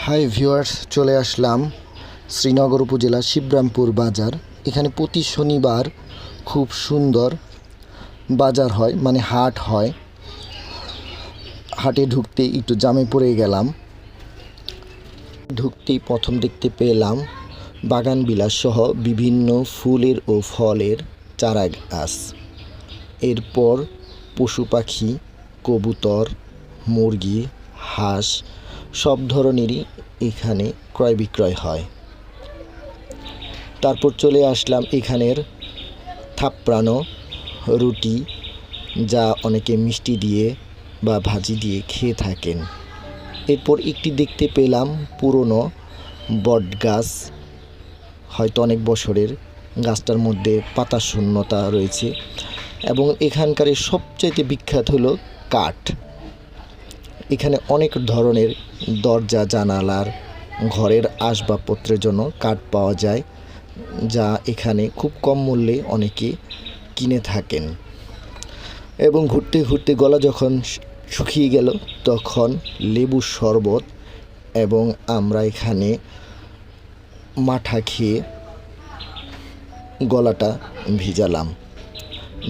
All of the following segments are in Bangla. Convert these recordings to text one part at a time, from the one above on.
হাই ভিউয়ার্স, চলে আসলাম শ্রীনগর উপজেলা শিবরামপুর বাজার। এখানে প্রতি শনিবার খুব সুন্দর বাজার হয়, মানে হাট হয়। হাটে ঢুকতে একটু জামে পড়ে গেলাম। ঢুকতেই প্রথম দেখতে পেলাম বাগান বিলাস সহ বিভিন্ন ফুলের ও ফলের চারা গাছ। এরপর পশু পাখি, কবুতর, মুরগি, হাঁস সব ধরনেরই এখানে ক্রয় বিক্রয় হয়। তারপর চলে আসলাম এখানের থাপড়ানো রুটি, যা অনেকে মিষ্টি দিয়ে বা ভাজি দিয়ে খেয়ে থাকেন। এরপর একটি দেখতে পেলাম পুরনো বট গাছ, হয়তো অনেক বছরের। গাছটার মধ্যে পাতা শূন্যতা রয়েছে এবং এখানকার সবচাইতে বিখ্যাত হলো কাঠ। এখানে অনেক ধরনের দরজা, জানালার, ঘরের আসবাবপত্রের জন্য কাঠ পাওয়া যায়, যা এখানে খুব কম মূল্যে অনেকে কিনে থাকেন। এবং ঘুরতে ঘুরতে গলা যখন শুকিয়ে গেল, তখন লেবুর শরবত এবং আমরা এখানে মাঠা খেয়ে গলাটা ভিজালাম।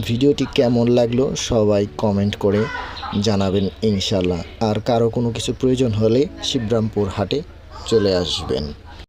ভিডিওটি কেমন লাগলো সবাই কমেন্ট করে জানাবেন ইনশাল্লাহ। আর কারো কোনো কিছু প্রয়োজন হলে শিবরামপুর হাটে চলে আসবেন।